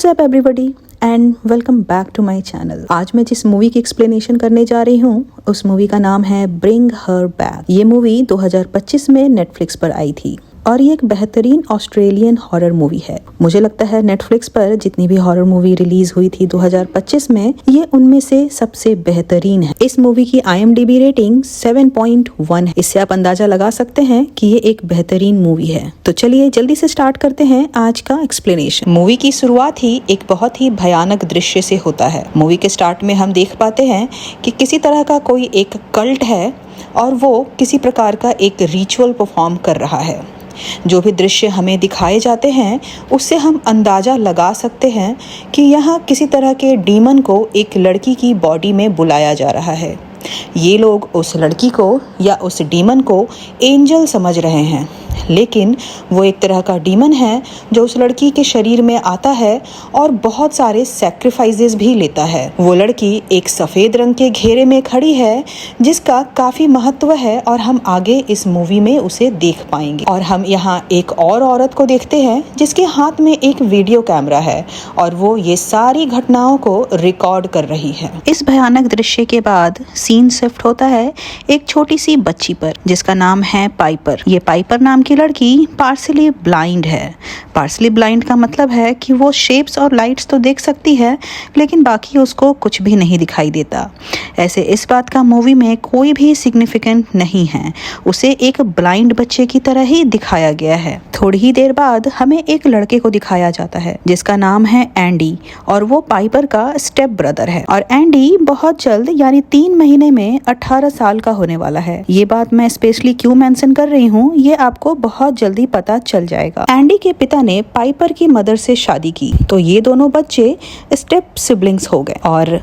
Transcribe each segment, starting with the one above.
WhatsApp everybody and welcome back to my channel. आज मैं जिस मूवी की एक्सप्लेनेशन करने जा रही हूँ उस मूवी का नाम है ब्रिंग हर बैक। ये मूवी 2025 में नेटफ्लिक्स पर आई थी और ये एक बेहतरीन ऑस्ट्रेलियन हॉरर मूवी है। मुझे लगता है नेटफ्लिक्स पर जितनी भी हॉरर मूवी रिलीज हुई थी 2025 में, ये उनमें से सबसे बेहतरीन है। इस मूवी की IMDb रेटिंग 7.1 है। इससे आप अंदाजा लगा सकते हैं कि ये एक बेहतरीन मूवी है। तो चलिए जल्दी से स्टार्ट करते हैं आज का एक्सप्लेनेशन। मूवी की शुरुआत ही एक बहुत ही भयानक दृश्य से होता है। मूवी के स्टार्ट में हम देख पाते हैं कि किसी तरह का कोई एक कल्ट है और वो किसी प्रकार का एक रिचुअल परफॉर्म कर रहा है। जो भी दृश्य हमें दिखाए जाते हैं उससे हम अंदाज़ा लगा सकते हैं कि यहाँ किसी तरह के डीमन को एक लड़की की बॉडी में बुलाया जा रहा है। ये लोग उस लड़की को या उस डीमन को एंजल समझ रहे हैं, लेकिन वो एक तरह का डीमन है जो उस लड़की के शरीर में आता है और बहुत सारे सैक्रिफाइसेस भी लेता है। वो लड़की एक सफ़ेद रंग के घेरे में खड़ी है जिसका काफ़ी महत्व है और हम आगे इस मूवी में उसे देख पाएंगे। और हम यहाँ एक और औरत को देखते हैं जिसके हाथ में एक वीडियो कैमरा है और वो ये सारी घटनाओं को रिकॉर्ड कर रही है। इस भयानक दृश्य के बाद सीन शिफ्ट होता है एक छोटी सी बच्ची पर जिसका नाम है पाइपर। ये पाइपर नाम की लड़की पार्सली ब्लाइंड है। पार्सली ब्लाइंड का मतलब है कि वो शेप्स और लाइट्स तो देख सकती है लेकिन बाकी उसको कुछ भी नहीं दिखाई देता। ऐसे इस बात का मूवी में कोई भी सिग्निफिकेंट नहीं है। उसे एक ब्लाइंड बच्चे की तरह ही दिखाया गया है। थोड़ी ही देर बाद हमें एक लड़के को दिखाया जाता है जिसका नाम है एंडी और वो पाइपर का स्टेप ब्रदर है। और एंडी बहुत जल्द यानी 3 महीने में 18 साल का होने वाला है। ये बात मैं स्पेशली क्यों मेंशन कर रही हूँ ये आपको बहुत जल्दी पता चल जाएगा। एंडी के पिता ने पाइपर की मदर से शादी की तो ये दोनों बच्चे स्टेप सिबलिंग्स हो गए। और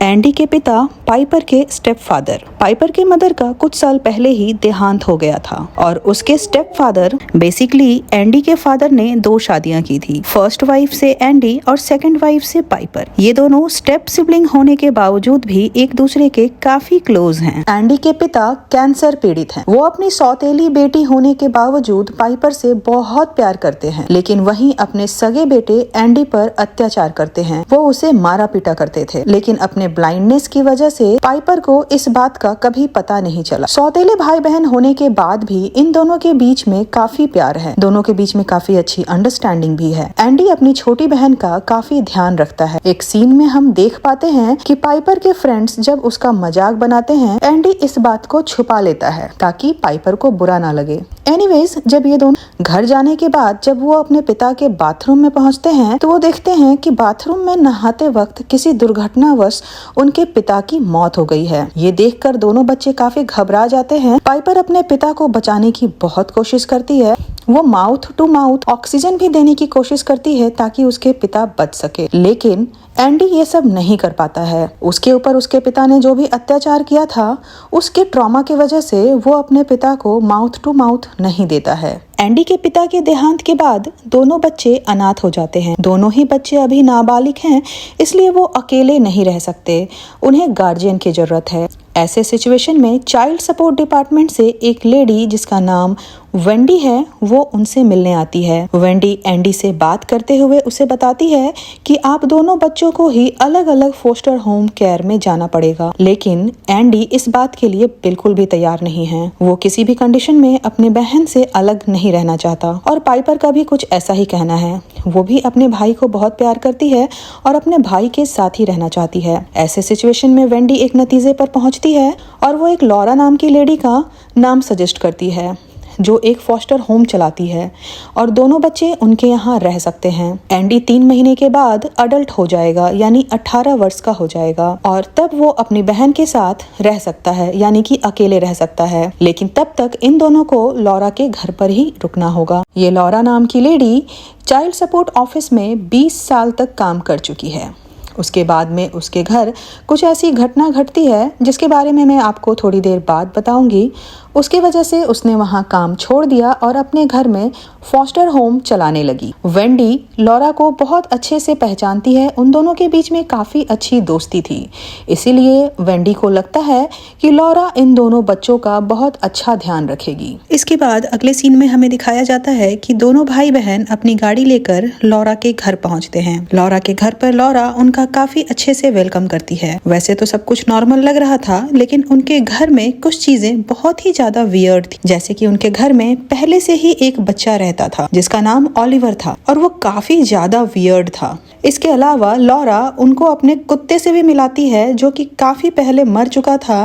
एंडी के पिता पाइपर के स्टेप फादर, पाइपर के मदर का कुछ साल पहले ही देहांत हो गया था और उसके स्टेप फादर बेसिकली एंडी के फादर ने 2 शादियां की थी। फर्स्ट वाइफ से एंडी और सेकंड वाइफ से पाइपर। ये दोनों स्टेप सिबलिंग होने के बावजूद भी एक दूसरे के काफी क्लोज हैं। एंडी के पिता कैंसर पीड़ित हैं। वो अपनी सौतेली बेटी होने के बावजूद पाइपर से बहुत प्यार करते हैं, लेकिन वहीं अपने सगे बेटे एंडी पर अत्याचार करते हैं। वो उसे मारा पीटा करते थे, लेकिन अपने ब्लाइंडनेस की वजह से पाइपर को इस बात का कभी पता नहीं चला। सौतेले भाई बहन होने के बाद भी इन दोनों के बीच में काफी प्यार है। दोनों के बीच में काफी अच्छी अंडरस्टैंडिंग भी है। एंडी अपनी छोटी बहन का काफी ध्यान रखता है। एक सीन में हम देख पाते हैं कि पाइपर के फ्रेंड्स जब उसका मजाक बनाते हैं एंडी इस बात को छुपा लेता है ताकि पाइपर को बुरा ना लगे। एनीवेज, जब ये दोनों घर जाने के बाद जब वो अपने पिता के बाथरूम में पहुंचते हैं तो वो देखते हैं कि बाथरूम में नहाते वक्त किसी दुर्घटनावश उनके पिता की मौत हो गई है। ये देखकर दोनों बच्चे काफी घबरा जाते हैं। पाइपर अपने पिता को बचाने की बहुत कोशिश करती है। वो माउथ टू माउथ ऑक्सीजन भी देने की कोशिश करती है ताकि उसके पिता बच सके, लेकिन एंडी ये सब नहीं कर पाता है। उसके ऊपर उसके पिता ने जो भी अत्याचार किया था उसके ट्रॉमा की वजह से वो अपने पिता को माउथ टू माउथ नहीं देता है। एंडी के पिता के देहांत के बाद दोनों बच्चे अनाथ हो जाते हैं। दोनों ही बच्चे अभी नाबालिग हैं, इसलिए वो अकेले नहीं रह सकते। उन्हें गार्जियन की जरूरत है। ऐसे सिचुएशन में चाइल्ड सपोर्ट डिपार्टमेंट से एक लेडी जिसका नाम वेंडी है वो उनसे मिलने आती है। वेंडी एंडी से बात करते हुए उसे बताती है कि आप दोनों बच्चों को ही अलग अलग फोस्टर होम केयर में जाना पड़ेगा, लेकिन एंडी इस बात के लिए बिल्कुल भी तैयार नहीं है। वो किसी भी कंडीशन में अपने बहन से अलग नहीं रहना चाहता और पाइपर का भी कुछ ऐसा ही कहना है। वो भी अपने भाई को बहुत प्यार करती है और अपने भाई के साथ ही रहना चाहती है। ऐसे सिचुएशन में वेंडी एक नतीजे पर पहुंचती है और वो एक लॉरा नाम की लेडी का नाम सजेस्ट करती है जो एक फॉस्टर होम चलाती है और दोनों बच्चे उनके यहाँ रह सकते हैं। एंडी 3 महीने के बाद अडल्ट हो जाएगा यानी 18 वर्ष का हो जाएगा और तब वो अपनी बहन के साथ रह सकता है यानी कि अकेले रह सकता है, लेकिन तब तक इन दोनों को लॉरा के घर पर ही रुकना होगा। ये लॉरा नाम की लेडी चाइल्ड सपोर्ट ऑफिस में 20 साल तक काम कर चुकी है। उसके बाद में उसके घर कुछ ऐसी घटना घटती है जिसके बारे में मैं आपको थोड़ी देर बाद बताऊंगी। उसकी वजह से उसने वहाँ काम छोड़ दिया और अपने घर में फॉस्टर होम चलाने लगी। वेंडी लॉरा को बहुत अच्छे से पहचानती है, उन दोनों के बीच में काफ़ी अच्छी दोस्ती थी। इसीलिए वेंडी को लगता है कि लॉरा इन दोनों बच्चों का बहुत अच्छा ध्यान रखेगी। इसके बाद अगले सीन में हमें दिखाया जाता है कि दोनों भाई बहन अपनी गाड़ी लेकर लॉरा के घर पहुंचते हैं। लॉरा के घर पर लॉरा उनका काफ़ी अच्छे से वेलकम करती है। वैसे तो सब कुछ नॉर्मल लग रहा था, लेकिन उनके घर में कुछ चीजें बहुत ही ज्यादा वियर्ड थी। जैसे कि उनके घर में पहले से ही एक बच्चा रहता था जिसका नाम ओलिवर था और वो काफी ज्यादा वियर्ड था। इसके अलावा लॉरा उनको अपने कुत्ते से भी मिलाती है जो कि काफी पहले मर चुका था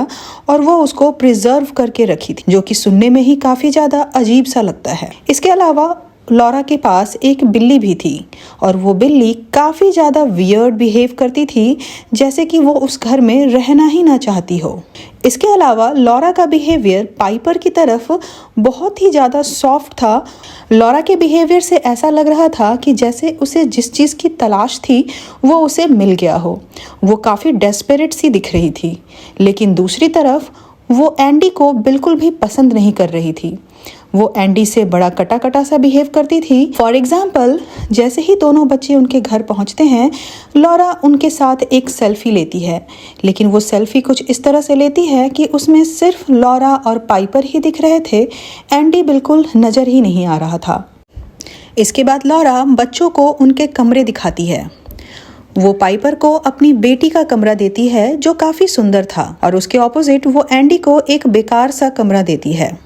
और वो उसको प्रिजर्व करके रखी थी, जो कि सुनने में ही काफी ज्यादा अजीब सा लगता है। इसके अलावा लॉरा के पास एक बिल्ली भी थी और वो बिल्ली काफ़ी ज़्यादा वियर्ड बिहेव करती थी, जैसे कि वो उस घर में रहना ही ना चाहती हो। इसके अलावा लॉरा का बिहेवियर पाइपर की तरफ बहुत ही ज़्यादा सॉफ्ट था। लॉरा के बिहेवियर से ऐसा लग रहा था कि जैसे उसे जिस चीज़ की तलाश थी वो उसे मिल गया हो। वो काफ़ी डेस्परेट सी दिख रही थी, लेकिन दूसरी तरफ वो एंडी को बिल्कुल भी पसंद नहीं कर रही थी। वो एंडी से बड़ा कटा कटा सा बिहेव करती थी। फॉर एग्जाम्पल, जैसे ही दोनों बच्चे उनके घर पहुंचते हैं, लॉरा उनके साथ एक सेल्फी लेती है, लेकिन वो सेल्फी कुछ इस तरह से लेती है कि उसमें सिर्फ लॉरा और पाइपर ही दिख रहे थे, एंडी बिल्कुल नज़र ही नहीं आ रहा था। इसके बाद लॉरा बच्चों को उनके कमरे दिखाती है। वो पाइपर को अपनी बेटी का कमरा देती है जो काफ़ी सुंदर था, और उसके ऑपोजिट वो एंडी को एक बेकार सा कमरा देती है।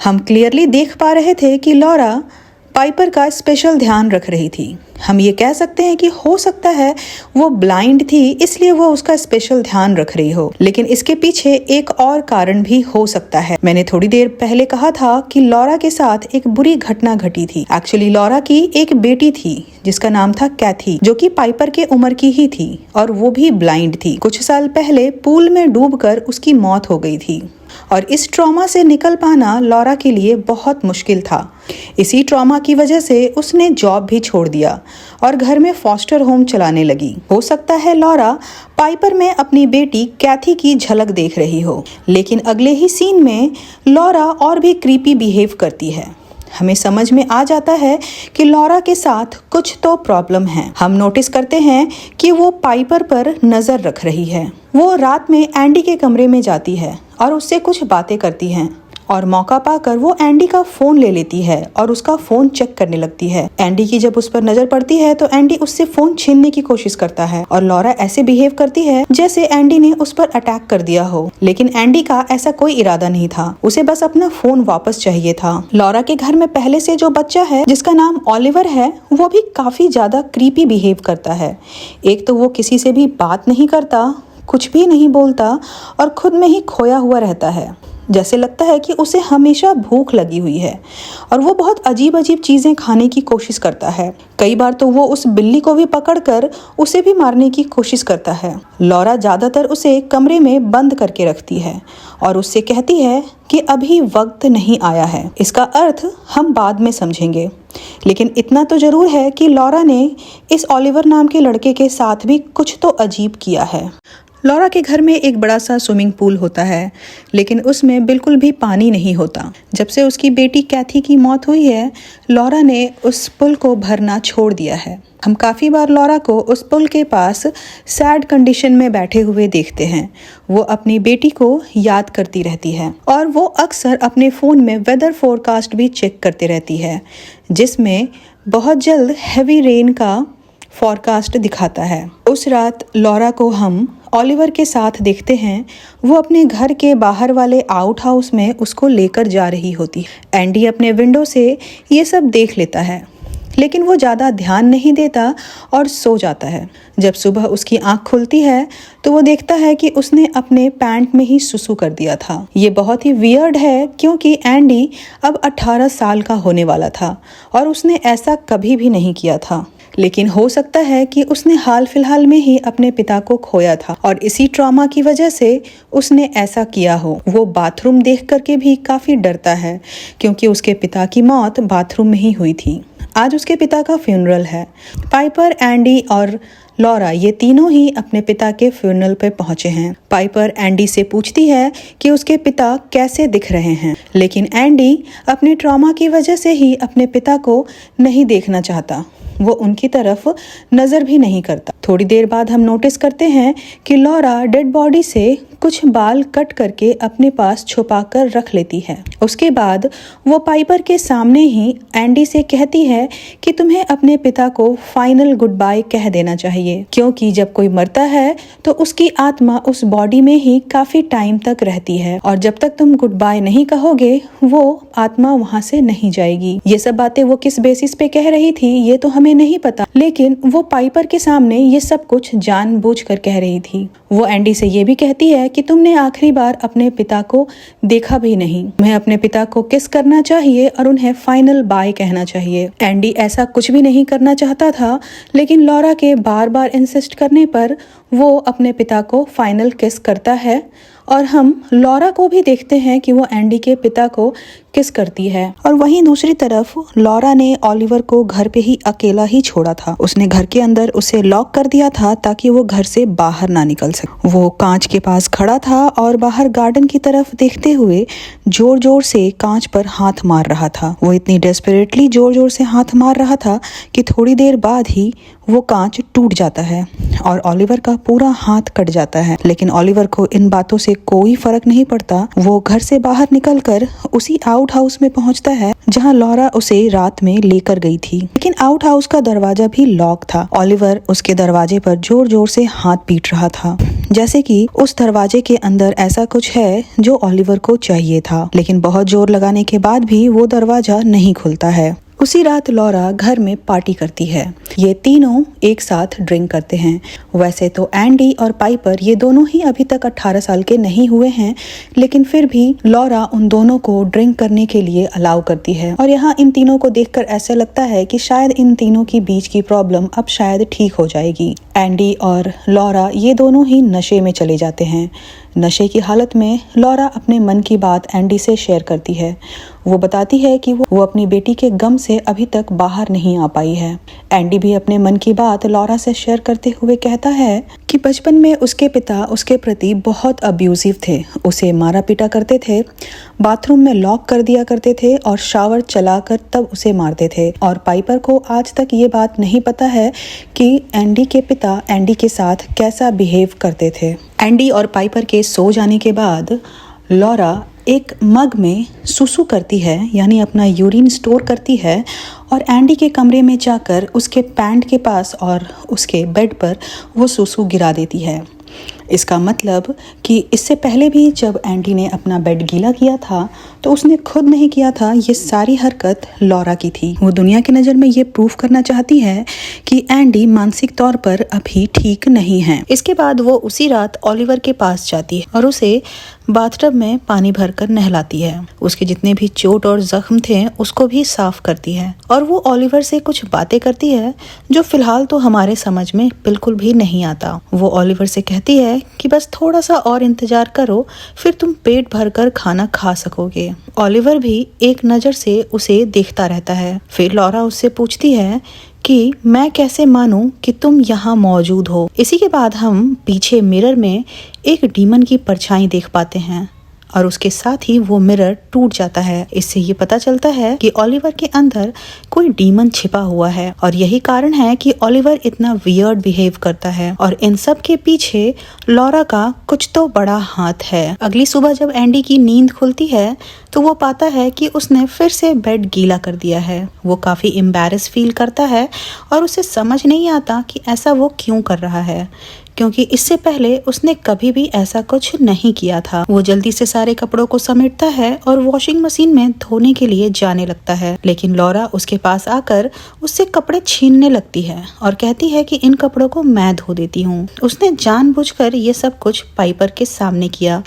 हम क्लियरली देख पा रहे थे कि लॉरा पाइपर का स्पेशल ध्यान रख रही थी। हम ये कह सकते हैं कि हो सकता है वो ब्लाइंड थी, इसलिए वो उसका स्पेशल ध्यान रख रही हो, लेकिन इसके पीछे एक और कारण भी हो सकता है। मैंने थोड़ी देर पहले कहा था कि लॉरा के साथ एक बुरी घटना घटी थी। एक्चुअली लॉरा की एक बेटी थी जिसका नाम था कैथी, जो कि पाइपर के उम्र की ही थी और वो भी ब्लाइंड थी। कुछ साल पहले पूल में डूबकर उसकी मौत हो गई थी और इस ट्रॉमा से निकल पाना लॉरा के लिए बहुत मुश्किल था। इसी ट्रॉमा की वजह से उसने जॉब भी छोड़ दिया और घर में फॉस्टर होम चलाने लगी। हो सकता है लॉरा पाइपर में अपनी बेटी कैथी की झलक देख रही हो, लेकिन अगले ही सीन में लॉरा और भी क्रीपी बिहेव करती है। हमें समझ में आ जाता है कि लॉरा के साथ कुछ तो प्रॉब्लम है। हम नोटिस करते हैं कि वो पाइपर पर नज़र रख रही है। वो रात में एंडी के कमरे में जाती है और उससे कुछ बातें करती हैं, और मौका पाकर वो एंडी का फोन ले लेती है और उसका फोन चेक करने लगती है। एंडी की जब उस पर नजर पड़ती है तो एंडी उससे फोन छीनने की कोशिश करता है और लॉरा ऐसे बिहेव करती है जैसे एंडी ने उस पर अटैक कर दिया हो, लेकिन एंडी का ऐसा कोई इरादा नहीं था, उसे बस अपना फोन वापस चाहिए था। लॉरा के घर में पहले से जो बच्चा है जिसका नाम ओलिवर है, वो भी काफी ज्यादा क्रीपी बिहेव करता है। एक तो वो किसी से भी बात नहीं करता, कुछ भी नहीं बोलता और खुद में ही खोया हुआ रहता है। जैसे लगता है कि उसे हमेशा भूख लगी हुई है और वो बहुत अजीब अजीब चीज़ें खाने की कोशिश करता है। कई बार तो वो उस बिल्ली को भी पकड़कर उसे भी मारने की कोशिश करता है। लॉरा ज़्यादातर उसे कमरे में बंद करके रखती है और उससे कहती है कि अभी वक्त नहीं आया है। इसका अर्थ हम बाद में समझेंगे, लेकिन इतना तो ज़रूर है कि लॉरा ने इस ओलिवर नाम के लड़के के साथ भी कुछ तो अजीब किया है। लॉरा के घर में एक बड़ा सा स्विमिंग पूल होता है, लेकिन उसमें बिल्कुल भी पानी नहीं होता। जब से उसकी बेटी कैथी की मौत हुई है, लॉरा ने उस पुल को भरना छोड़ दिया है। हम काफ़ी बार लॉरा को उस पुल के पास सैड कंडीशन में बैठे हुए देखते हैं। वो अपनी बेटी को याद करती रहती है और वो अक्सर अपने फ़ोन में वेदर फोरकास्ट भी चेक करते रहती है, जिसमें बहुत जल्द हैवी रेन का फोरकास्ट दिखाता है। उस रात लॉरा को हम ओलिवर के साथ देखते हैं। वो अपने घर के बाहर वाले आउट हाउस में उसको लेकर जा रही होती। एंडी अपने विंडो से ये सब देख लेता है, लेकिन वो ज़्यादा ध्यान नहीं देता और सो जाता है। जब सुबह उसकी आंख खुलती है तो वो देखता है कि उसने अपने पैंट में ही सुसु कर दिया था। ये बहुत ही वियर्ड है क्योंकि एंडी अब 18 साल का होने वाला था और उसने ऐसा कभी भी नहीं किया था। लेकिन हो सकता है कि उसने हाल फिलहाल में ही अपने पिता को खोया था और इसी ट्रॉमा की वजह से उसने ऐसा किया हो। वो बाथरूम देख करके भी काफी डरता है क्योंकि उसके पिता की मौत बाथरूम में ही हुई थी। आज उसके पिता का फ्यूनरल है। पाइपर, एंडी और लॉरा ये तीनों ही अपने पिता के फ्यूनरल पे पहुंचे हैं। पाइपर एंडी से पूछती है कि उसके पिता कैसे दिख रहे हैं, लेकिन एंडी अपने ट्रॉमा की वजह से ही अपने पिता को नहीं देखना चाहता। वो उनकी तरफ नजर भी नहीं करता। थोड़ी देर बाद हम नोटिस करते हैं कि लॉरा डेड बॉडी से कुछ बाल कट करके अपने पास छुपा कर रख लेती है। उसके बाद वो पाइपर के सामने ही एंडी से कहती है कि तुम्हें अपने पिता को फाइनल गुड बाय कह देना चाहिए, क्योंकि जब कोई मरता है तो उसकी आत्मा उस बॉडी में ही काफी टाइम तक रहती है और जब तक तुम गुड बाय नहीं कहोगे वो आत्मा वहां से नहीं जाएगी। ये सब बातें वो किस बेसिस पे कह रही थी ये तो हमें नहीं पता, लेकिन वो पाइपर के सामने ये सब कुछ जानबूझकर कह रही थी। वो एंडी से ये भी कहती है कि तुमने आखिरी बार अपने पिता को देखा भी नहीं, तुम्हें अपने पिता को किस करना चाहिए और उन्हें फाइनल बाय कहना चाहिए। एंडी ऐसा कुछ भी नहीं करना चाहता था, लेकिन लॉरा के बार बार इंसिस्ट करने पर वो अपने पिता को फाइनल किस करता है और हम लॉरा को भी देखते हैं कि वो एंडी के पिता को किस करती है। और वहीं दूसरी तरफ लॉरा ने ओलिवर को घर पे ही अकेला ही छोड़ा था। उसने घर के अंदर उसे लॉक कर दिया था ताकि वो घर से बाहर ना निकल सके। वो कांच के पास खड़ा था और बाहर गार्डन की तरफ देखते हुए जोर जोर से कांच पर हाथ मार रहा था। वो इतनी डेस्परेटली जोर जोर से हाथ मार रहा था कि थोड़ी देर बाद ही वो कांच टूट जाता है और ओलिवर का पूरा हाथ कट जाता है। लेकिन ओलिवर को इन बातों से कोई फर्क नहीं पड़ता। वो घर से बाहर निकलकर उसी आउट हाउस में पहुंचता है जहां लॉरा उसे रात में लेकर गई थी, लेकिन आउट हाउस का दरवाजा भी लॉक था। ओलिवर उसके दरवाजे पर जोर जोर से हाथ पीट रहा था, जैसे कि उस दरवाजे के अंदर ऐसा कुछ है जो ओलिवर को चाहिए था, लेकिन बहुत जोर लगाने के बाद भी वो दरवाजा नहीं खुलता है। उसी रात लॉरा घर में पार्टी करती है। ये तीनों एक साथ ड्रिंक करते हैं। वैसे तो एंडी और पाइपर ये दोनों ही अभी तक 18 साल के नहीं हुए हैं, लेकिन फिर भी लॉरा उन दोनों को ड्रिंक करने के लिए अलाउ करती है। और यहाँ इन तीनों को देखकर ऐसा लगता है कि शायद इन तीनों की बीच की प्रॉब्लम अब शायद ठीक हो जाएगी। एंडी और लॉरा ये दोनों ही नशे में चले जाते हैं। नशे की हालत में लॉरा अपने मन की बात एंडी से शेयर करती है। वो बताती है कि वो अपनी बेटी के गम से अभी तक बाहर नहीं आ पाई है। एंडी भी अपने मन की बात लॉरा से शेयर करते हुए कहता है कि बचपन में उसके पिता उसके प्रति बहुत अब्यूजिव थे, उसे मारा पीटा करते थे, बाथरूम में लॉक कर दिया करते थे और शावर चलाकर तब उसे मारते थे। और पाइपर को आज तक ये बात नहीं पता है कि एंडी के पिता एंडी के साथ कैसा बिहेव करते थे। एंडी और पाइपर के सो जाने के बाद लॉरा एक मग में सुसु करती है, यानी अपना यूरिन स्टोर करती है और एंडी के कमरे में जाकर उसके पैंट के पास और उसके बेड पर वो सुसु गिरा देती है। इसका मतलब कि इससे पहले भी जब एंडी ने अपना बेड गीला किया था तो उसने खुद नहीं किया था, ये सारी हरकत लॉरा की थी। वो दुनिया की नज़र में ये प्रूफ करना चाहती है कि एंडी मानसिक तौर पर अभी ठीक नहीं है। इसके बाद वो उसी रात ओलिवर के पास जाती है और उसे बाथटब में पानी भरकर नहलाती है। उसके जितने भी चोट और जख्म थे उसको भी साफ करती है और वो ओलिवर से कुछ बातें करती है जो फिलहाल तो हमारे समझ में बिल्कुल भी नहीं आता। वो ओलिवर से कहती है कि बस थोड़ा सा और इंतजार करो, फिर तुम पेट भरकर खाना खा सकोगे। ओलिवर भी एक नज़र से उसे देखता रहता है। फिर लॉरा उससे पूछती है कि मैं कैसे मानूं कि तुम यहाँ मौजूद हो। इसी के बाद हम पीछे मिरर में एक डीमन की परछाई देख पाते हैं और उसके साथ ही वो मिरर टूट जाता है। इससे ये पता चलता है कि ओलिवर के अंदर कोई डीमन छिपा हुआ है और यही कारण है कि ओलिवर इतना वियर्ड बिहेव करता है और इन सब के पीछे लॉरा का कुछ तो बड़ा हाथ है। अगली सुबह जब एंडी की नींद खुलती है तो वो पाता है कि उसने फिर से बेड गीला कर दिया है। वो काफी एम्बैरेस फील करता है और उसे समझ नहीं आता कि ऐसा वो क्यों कर रहा है, क्योंकि इससे पहले उसने कभी भी ऐसा कुछ नहीं किया था। वो जल्दी से सारे कपड़ों को समेटता है और वॉशिंग मशीन में धोने के लिए जाने लगता है, लेकिन लॉरा उसके पास आकर उससे कपड़े छीनने लगती है और कहती है कि इन कपड़ों को मैं धो देती हूँ। उसने जानबूझकर ये सब कुछ पाइपर के सामने किया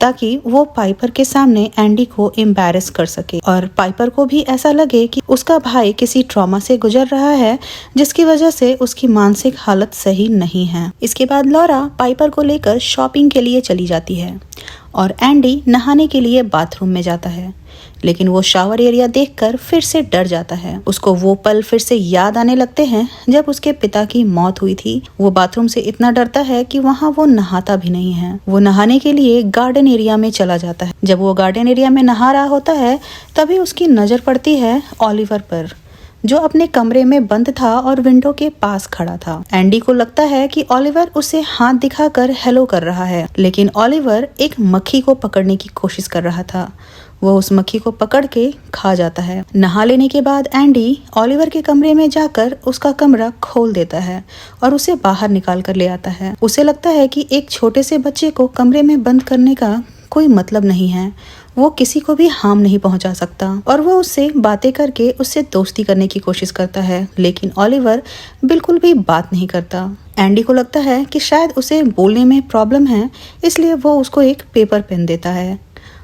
ताकि वो पाइपर के सामने एंडी को एम्बैरेस कर सके और पाइपर को भी ऐसा लगे कि उसका भाई किसी ट्रॉमा से गुजर रहा है जिसकी वजह से उसकी मानसिक हालत सही नहीं है। इसके बाद लॉरा पाइपर को लेकर शॉपिंग के लिए चली जाती है और एंडी नहाने के लिए बाथरूम में जाता है, लेकिन वो शावर एरिया देखकर फिर से डर जाता है। उसको वो पल फिर से याद आने लगते हैं जब उसके पिता की मौत हुई थी। वो बाथरूम से इतना डरता है कि वहाँ वो नहाता भी नहीं है। वो नहाने के लिए गार्डन एरिया में चला जाता है। जब वो गार्डन एरिया में नहा रहा होता है तभी उसकी नजर पड़ती है ऑलिवर पर, जो अपने कमरे में बंद था और विंडो के पास खड़ा था। एंडी को लगता है कि ऑलिवर उसे हाथ दिखाकर हेलो कर रहा है, लेकिन ऑलिवर एक मक्खी को पकड़ने की कोशिश कर रहा था। वो उस मक्खी को पकड़ के खा जाता है। नहा लेने के बाद एंडी ऑलिवर के कमरे में जाकर उसका कमरा खोल देता है और उसे बाहर निकाल कर ले आता है। उसे लगता है कि एक छोटे से बच्चे को कमरे में बंद करने का कोई मतलब नहीं है, वो किसी को भी हार्म नहीं पहुंचा सकता और वो उससे बातें करके उससे दोस्ती करने की कोशिश करता है, लेकिन ऑलिवर बिल्कुल भी बात नहीं करता। एंडी को लगता है कि शायद उसे बोलने में प्रॉब्लम है, इसलिए वो उसको एक पेपर पेन देता है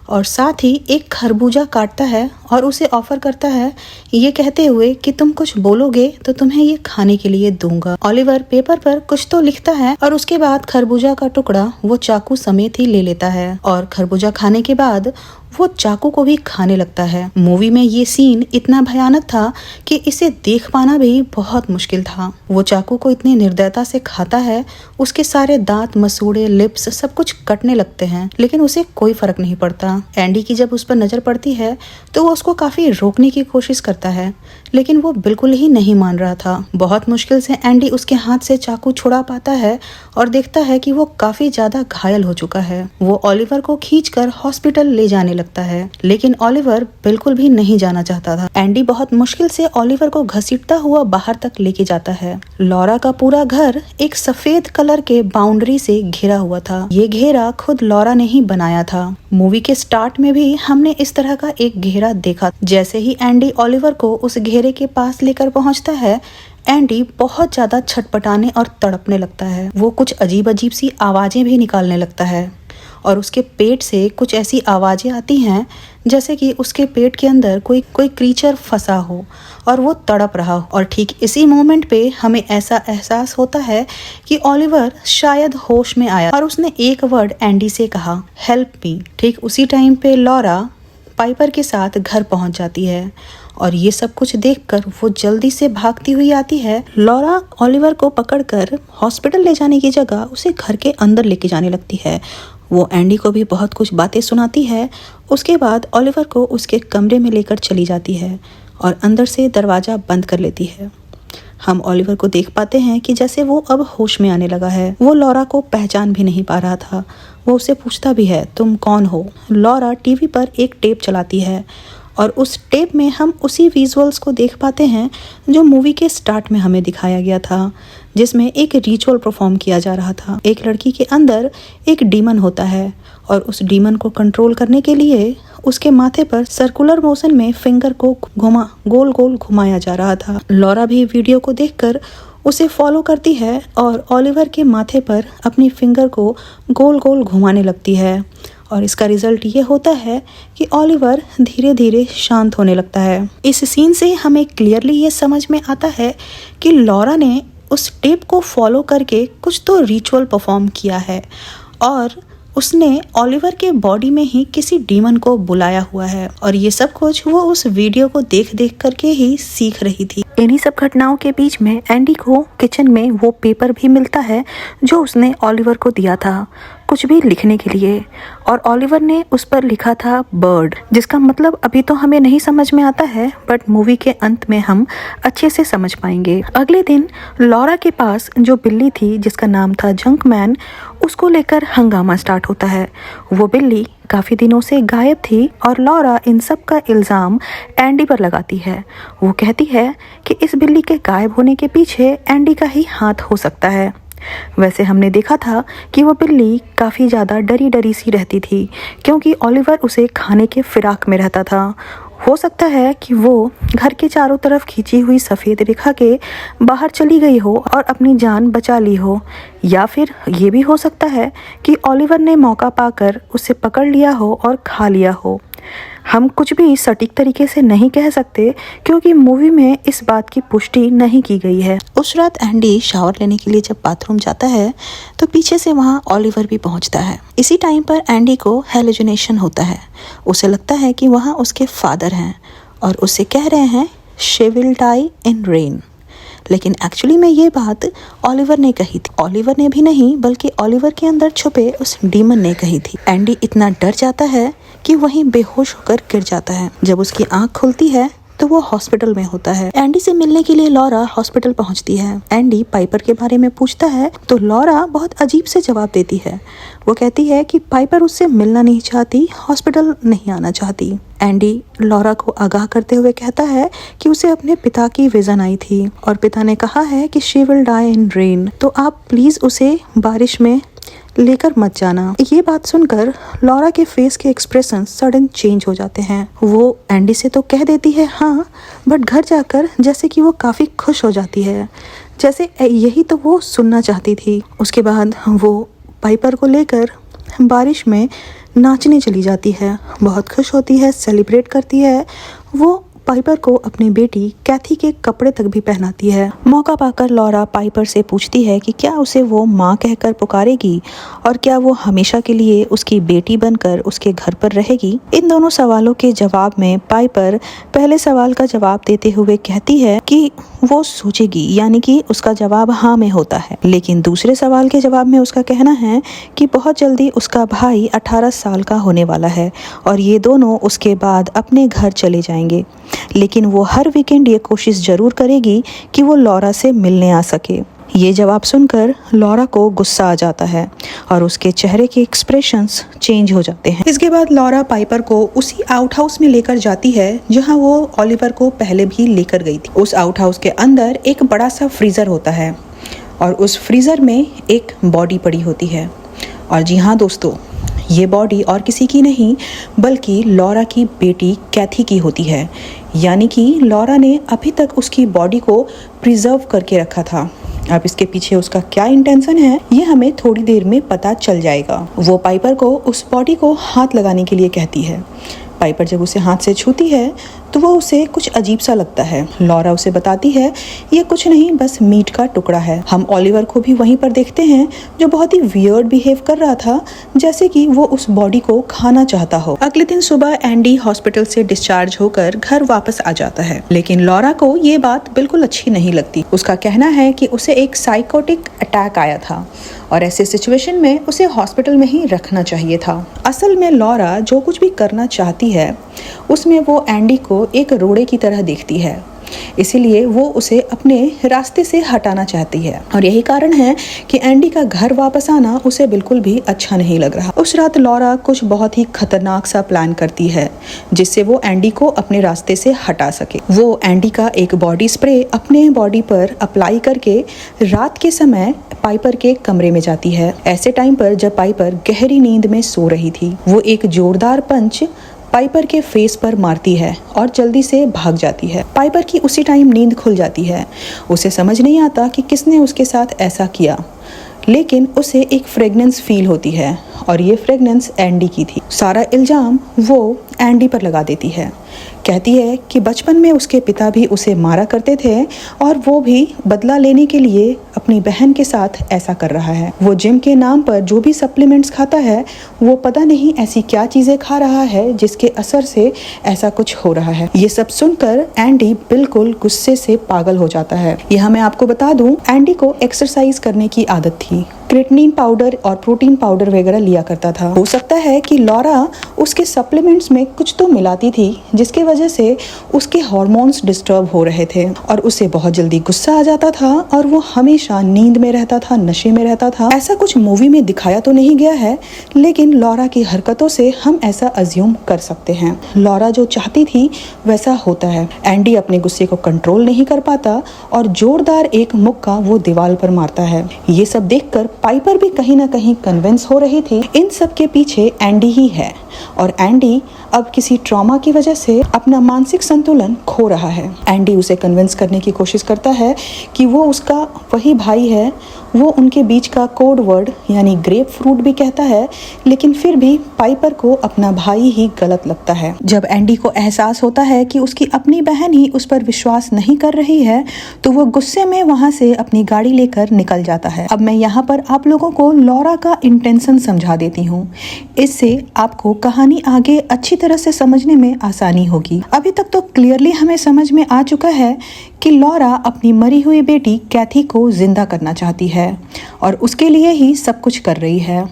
और साथ ही एक खरबूजा काटता है और उसे ऑफर करता है, ये कहते हुए कि तुम कुछ बोलोगे तो तुम्हें ये खाने के लिए दूंगा। ऑलिवर पेपर पर कुछ तो लिखता है और उसके बाद खरबूजा का टुकड़ा वो चाकू समेत ही ले लेता है और खरबूजा खाने के बाद वो चाकू को भी खाने लगता है। मूवी में ये सीन इतना भयानक था कि इसे देख पाना भी बहुत मुश्किल था। वो चाकू को इतनी निर्दयता से खाता है, उसके सारे दांत, मसूड़े, लिप्स सब कुछ कटने लगते हैं, लेकिन उसे कोई फर्क नहीं पड़ता। एंडी की जब उस पर नजर पड़ती है तो वो उसको काफी रोकने की कोशिश करता है, लेकिन वो बिल्कुल ही नहीं मान रहा था। बहुत मुश्किल से एंडी उसके हाथ से चाकू छुड़ा पाता है और देखता है कि वो काफी ज्यादा घायल हो चुका है। वो ऑलिवर को खींचकर हॉस्पिटल ले जाने लगता है, लेकिन ऑलिवर बिल्कुल भी नहीं जाना चाहता था। एंडी बहुत मुश्किल से ऑलिवर को घसीटता हुआ बाहर तक लेके जाता है। लॉरा का पूरा घर एक सफेद कलर के बाउंड्री से घिरा हुआ था। ये घेरा खुद लॉरा ने ही बनाया था। मूवी के स्टार्ट में भी हमने इस तरह का एक घेरा देखा। जैसे ही एंडी ऑलिवर को उस घेरे के पास लेकर पहुंचता है, एंडी बहुत ज्यादा छटपटाने और तड़पने लगता है। वो कुछ अजीब अजीब सी आवाजें भी निकालने लगता है और उसके पेट से कुछ ऐसी आवाजें आती हैं जैसे कि उसके पेट के अंदर कोई क्रीचर फंसा हो और वो तड़प रहा हो। और ठीक इसी मोमेंट पे हमें ऐसा एहसास होता है कि ऑलिवर शायद होश में आया और उसने एक वर्ड एंडी से कहा, हेल्प मी। ठीक उसी टाइम पे लॉरा पाइपर के साथ घर पहुंच जाती है और ये सब कुछ देखकर वो जल्दी से भागती हुई आती है। लॉरा ऑलिवर को पकड़कर हॉस्पिटल ले जाने की जगह उसे घर के अंदर लेके जाने लगती है। वो एंडी को भी बहुत कुछ बातें सुनाती है। उसके बाद ऑलिवर को उसके कमरे में लेकर चली जाती है और अंदर से दरवाज़ा बंद कर लेती है। हम ऑलिवर को देख पाते हैं कि जैसे वो अब होश में आने लगा है। वो लॉरा को पहचान भी नहीं पा रहा था। वो उससे पूछता भी है, तुम कौन हो? लॉरा टीवी पर एक टेप चलाती है और उस टेप में हम उसी विजुअल्स को देख पाते हैं जो मूवी के स्टार्ट में हमें दिखाया गया था, जिसमें एक रिचुअल परफॉर्म किया जा रहा था। एक लड़की के अंदर एक डीमन होता है और उस डीमन को कंट्रोल करने के लिए उसके माथे पर सर्कुलर मोशन में फिंगर को गोल गोल घुमाया जा रहा था। लॉरा भी वीडियो को देखकर उसे फॉलो करती है और ऑलिवर के माथे पर अपनी फिंगर को गोल गोल घुमाने लगती है और इसका रिजल्ट ये होता है कि ऑलिवर धीरे धीरे शांत होने लगता है। इस सीन से हमें क्लियरली ये समझ में आता है कि लॉरा ने उस टेप को फॉलो करके कुछ तो रिचुअल परफॉर्म किया है और उसने ऑलिवर के बॉडी में ही किसी डीमन को बुलाया हुआ है और ये सब कुछ वो उस वीडियो को देख देख करके ही सीख रही थी। इन्हीं सब घटनाओं के बीच में एंडी को किचन में वो पेपर भी मिलता है जो उसने ऑलिवर को दिया था कुछ भी लिखने के लिए, और ऑलिवर ने उस पर लिखा था बर्ड, जिसका मतलब अभी तो हमें नहीं समझ में आता है, बट मूवी के अंत में हम अच्छे से समझ पाएंगे। अगले दिन लॉरा के पास जो बिल्ली थी जिसका नाम था जंकमैन, उसको लेकर हंगामा स्टार्ट होता है। वो बिल्ली काफ़ी दिनों से गायब थी और लॉरा इन सब का इल्ज़ाम एंडी पर लगाती है। वो कहती है कि इस बिल्ली के गायब होने के पीछे एंडी का ही हाथ हो सकता है। वैसे हमने देखा था कि वो बिल्ली काफ़ी ज़्यादा डरी डरी सी रहती थी क्योंकि ऑलिवर उसे खाने के फिराक में रहता था। हो सकता है कि वो घर के चारों तरफ खींची हुई सफ़ेद रेखा के बाहर चली गई हो और अपनी जान बचा ली हो, या फिर ये भी हो सकता है कि ओलिवर ने मौका पाकर उसे पकड़ लिया हो और खा लिया हो। हम कुछ भी सटीक तरीके से नहीं कह सकते क्योंकि मूवी में इस बात की पुष्टि नहीं की गई है। उस रात एंडी शावर लेने के लिए जब बाथरूम जाता है तो पीछे से वहाँ ओलिवर भी पहुँचता है। इसी टाइम पर एंडी को हेलुसिनेशन होता है। उसे लगता है कि वहाँ उसके फादर हैं और उसे कह रहे हैं she will die in rain, लेकिन एक्चुअली में ये बात ओलिवर ने कही थी। ओलिवर ने भी नहीं बल्कि ओलिवर के अंदर छुपे उस डीमन ने कही थी। एंडी इतना डर जाता है कि वहीं बेहोश होकर गिर जाता है। जब उसकी आंख खुलती है तो वो हॉस्पिटल में होता है। एंडी से मिलने के लिए लॉरा हॉस्पिटल पहुंचती है। एंडी पाइपर के बारे में पूछता है तो लॉरा बहुत अजीब से जवाब देती है। वो कहती है कि पाइपर उससे मिलना नहीं चाहती, हॉस्पिटल नहीं आना चाहती। एंडी लॉरा को आगाह करते हुए कहता है कि उसे अपने पिता की विजन आई थी और पिता ने कहा है कि she will die in rain, तो आप प्लीज उसे बारिश में लेकर मत जाना। ये बात सुनकर लॉरा के फेस के एक्सप्रेशन सडन चेंज हो जाते हैं। वो एंडी से तो कह देती है हाँ, बट घर जाकर जैसे कि वो काफ़ी खुश हो जाती है, जैसे यही तो वो सुनना चाहती थी। उसके बाद वो पाइपर को लेकर बारिश में नाचने चली जाती है, बहुत खुश होती है, सेलिब्रेट करती है। वो पाइपर को अपनी बेटी कैथी के कपड़े तक भी पहनाती है। मौका पाकर लॉरा पाइपर से पूछती है कि क्या उसे वो माँ कहकर पुकारेगी और क्या वो हमेशा के लिए उसकी बेटी बनकर उसके घर पर रहेगी। इन दोनों सवालों के जवाब में पाइपर पहले सवाल का जवाब देते हुए कहती है कि वो सोचेगी, यानी कि उसका जवाब हाँ में होता है। लेकिन दूसरे सवाल के जवाब में उसका कहना है कि बहुत जल्दी उसका भाई 18 साल का होने वाला है और ये दोनों उसके बाद अपने घर चले जाएंगे, लेकिन वो हर वीकेंड ये कोशिश जरूर करेगी कि वो लॉरा से मिलने आ सके। ये जवाब सुनकर लॉरा को गुस्सा आ जाता है और उसके चेहरे के एक्सप्रेशंस चेंज हो जाते हैं। इसके बाद लॉरा पाइपर को उसी आउट हाउस में लेकर जाती है जहां वो ओलिवर को पहले भी लेकर गई थी। उस आउट हाउस के अंदर एक बड़ा सा फ्रीजर होता है और उस फ्रीजर में एक बॉडी पड़ी होती है। और जी हाँ दोस्तों, ये बॉडी और किसी की नहीं बल्कि लॉरा की बेटी कैथी की होती है, यानी कि लॉरा ने अभी तक उसकी बॉडी को प्रिजर्व करके रखा था। अब इसके पीछे उसका क्या इंटेंशन है ये हमें थोड़ी देर में पता चल जाएगा। वो पाइपर को उस बॉडी को हाथ लगाने के लिए कहती है। पाइपर जब उसे हाथ से छूती है तो वो उसे कुछ अजीब सा लगता है। लॉरा उसे बताती है ये कुछ नहीं, बस मीट का टुकड़ा है। हम ओलिवर को भी वहीं पर देखते हैं जो बहुत ही वियर्ड बिहेव कर रहा था, जैसे कि वो उस बॉडी को खाना चाहता हो। अगले दिन सुबह एंडी हॉस्पिटल से डिस्चार्ज होकर घर वापस आ जाता है, लेकिन लॉरा को ये बात बिल्कुल अच्छी नहीं लगती। उसका कहना है कि उसे एक साइकोटिक अटैक आया था और ऐसे सिचुएशन में उसे हॉस्पिटल में ही रखना चाहिए था। असल में लॉरा जो कुछ भी करना चाहती है उसमें वो एंडी को एक रोड़े की तरह देखती है, इसीलिए वो उसे अपने रास्ते से हटाना चाहती है और यही कारण है कि एंडी का घर वापस आना उसे बिल्कुल भी अच्छा नहीं लग रहा। उस रात लॉरा कुछ बहुत ही खतरनाक सा प्लान करती है जिससे वो एंडी को अपने रास्ते से हटा सके। वो एंडी का एक बॉडी स्प्रे अपने बॉडी पर अप्लाई करके रात के समय पाइपर के कमरे में जाती है। ऐसे टाइम पर जब पाइपर गहरी नींद में सो रही थी, वो एक जोरदार पंच पाइपर के फेस पर मारती है और जल्दी से भाग जाती है। पाइपर की उसी टाइम नींद खुल जाती है। उसे समझ नहीं आता कि किसने उसके साथ ऐसा किया, लेकिन उसे एक फ्रेगनेंस फील होती है और ये फ्रेगनेंस एंडी की थी। सारा इल्जाम वो एंडी पर लगा देती है। कहती है कि बचपन में उसके पिता भी उसे मारा करते थे और वो भी बदला लेने के लिए अपनी बहन के साथ ऐसा कर रहा है। वो जिम के नाम पर जो भी सप्लीमेंट्स खाता है वो पता नहीं ऐसी क्या चीज़ें खा रहा है जिसके असर से ऐसा कुछ हो रहा है। ये सब सुनकर एंडी बिल्कुल गुस्से से पागल हो जाता है। यहाँ मैं आपको बता दूं, एंडी को एक्सरसाइज करने की आदत थी। क्रिएटिनिन पाउडर और प्रोटीन पाउडर वगैरह लिया करता था। हो सकता है कि लॉरा उसके सप्लीमेंट्स में कुछ तो मिलाती थी जिसके वजह से उसके हार्मोन्स डिस्टर्ब हो रहे थे और उसे बहुत जल्दी गुस्सा आ जाता था और वो हमेशा नींद में रहता था, नशे में रहता था। ऐसा कुछ मूवी में दिखाया तो नहीं गया है, लेकिन लॉरा की हरकतों से हम ऐसा अज्यूम कर सकते हैं। लॉरा जो चाहती थी वैसा होता है। एंडी अपने गुस्से को कंट्रोल नहीं कर पाता और जोरदार एक मुक्का वो दीवार पर मारता है। ये सब देखकर पाइपर भी कहीं ना कहीं कन्विंस हो रही थी इन सब के पीछे एंडी ही है और एंडी अब किसी ट्रॉमा की वजह से अपना मानसिक संतुलन खो रहा है। एंडी उसे कन्विंस करने की कोशिश करता है कि वो उसका वही भाई है। वो उनके बीच का कोड वर्ड यानी ग्रेप फ्रूट भी कहता है, लेकिन फिर भी पाइपर को अपना भाई ही गलत लगता है। जब एंडी को एहसास होता है कि उसकी अपनी बहन ही उस पर विश्वास नहीं कर रही है, तो वो गुस्से में वहां से अपनी गाड़ी लेकर निकल जाता है। अब मैं यहाँ पर आप लोगों को लॉरा का इंटेंशन समझा देती हूँ, इससे आपको कहानी आगे अच्छी तरह से समझने में आसानी होगी। अभी तक तो क्लियरली हमें समझ में आ चुका है कि लॉरा अपनी मरी हुई बेटी कैथी को जिंदा करना चाहती है और उसके लिए ही सब कुछ कर रही है।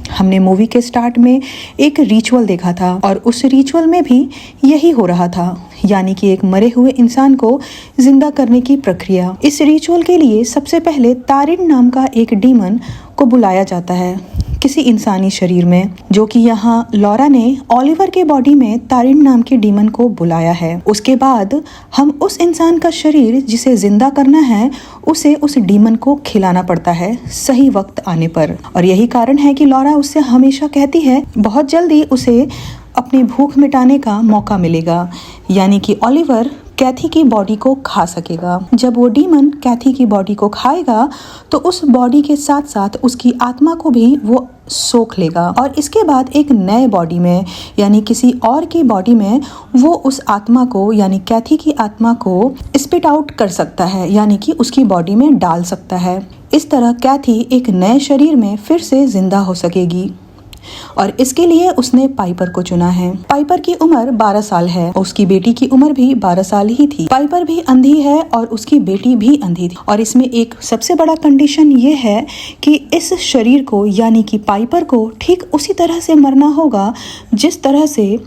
हमने मूवी के स्टार्ट में एक रिचुअल देखा था और उस रिचुअल में भी यही हो रहा था, यानी कि एक मरे हुए इंसान को जिंदा करने की प्रक्रिया। इस रिचुअल के लिए सबसे पहले तारिन नाम का एक डीमन को बुलाया जाता है किसी इंसानी शरीर में, जो कि यहाँ लॉरा ने ओलिवर के बॉडी में तारिन नाम के डीमन को बुलाया है। उसके बाद हम उस इंसान का शरीर जिसे जिंदा करना है उसे उस डीमन को खिलाना पड़ता है सही वक्त आने पर। और यही कारण है कि लॉरा उससे हमेशा कहती है बहुत जल्दी उसे अपनी भूख मिटाने का मौका मिलेगा, यानी कि ओलिवर कैथी की बॉडी को खा सकेगा। जब वो डीमन कैथी की बॉडी को खाएगा तो उस बॉडी के साथ साथ उसकी आत्मा को भी वो सोख लेगा और इसके बाद एक नए बॉडी में यानी किसी और की बॉडी में वो उस आत्मा को यानी कैथी की आत्मा को स्पिट आउट कर सकता है, यानी कि उसकी बॉडी में डाल सकता है। इस तरह कैथी एक नए शरीर में फिर से जिंदा हो सकेगी और इसके लिए उसने पाइपर को चुना है। पाइपर की उम्र 12 साल है, उसकी बेटी की उम्र भी 12 साल ही थी। पाइपर भी अंधी है और उसकी बेटी भी अंधी थी और इसमें एक सबसे बड़ा कंडीशन ये है कि इस शरीर को यानी कि पाइपर को ठीक उसी तरह से मरना होगा जिस तरह से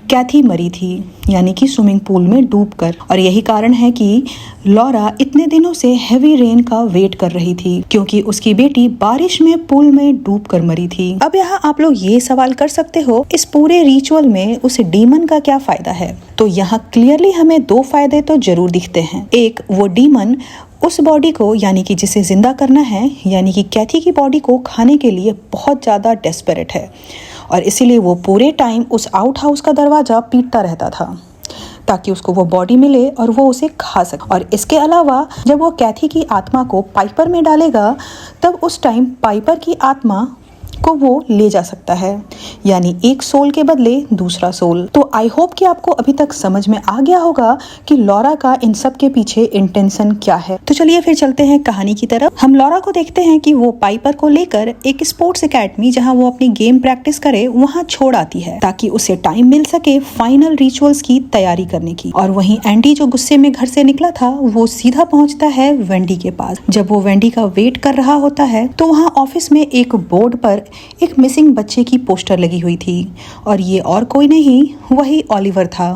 कैथी मरी थी, यानी कि स्विमिंग पूल में डूबकर। और यही कारण है कि लॉरा इतने दिनों से हेवी रेन का वेट कर रही थी क्योंकि उसकी बेटी बारिश में पूल में डूबकर मरी थी। अब यहाँ आप लोग ये सवाल कर सकते हो इस पूरे रिचुअल में उस डीमन का क्या फायदा है? तो यहाँ क्लियरली हमें 2 फायदे तो जरूर दिखते हैं। एक, वो डीमन उस बॉडी को यानी कि जिसे जिंदा करना है यानी कि कैथी की बॉडी को खाने के लिए बहुत ज्यादा डेस्परेट है और इसीलिए वो पूरे टाइम उस आउट हाउस का दरवाजा पीटता रहता था ताकि उसको वो बॉडी मिले और वो उसे खा सके। और इसके अलावा जब वो कैथी की आत्मा को पाइपर में डालेगा तब उस टाइम पाइपर की आत्मा को वो ले जा सकता है, यानी एक सोल के बदले दूसरा सोल। तो आई होप कि आपको अभी तक समझ में आ गया होगा कि लॉरा का इन सब के पीछे इंटेंशन क्या है। तो चलिए फिर चलते हैं कहानी की तरफ। हम लॉरा को देखते हैं कि वो पाइपर को लेकर एक स्पोर्ट्स एकेडमी जहां वो अपनी गेम प्रैक्टिस करे वहां छोड़ आती है ताकि उसे टाइम मिल सके फाइनल रिचुअल्स की तैयारी करने की। और वहीं एंडी जो गुस्से में घर से निकला था वो सीधा पहुंचता है वेंडी के पास। जब वो वेंडी का वेट कर रहा होता है तो वहाँ ऑफिस में एक बोर्ड पर एक मिसिंग बच्चे की पोस्टर लगी हुई थी और ये और कोई नहीं वही ओलिवर था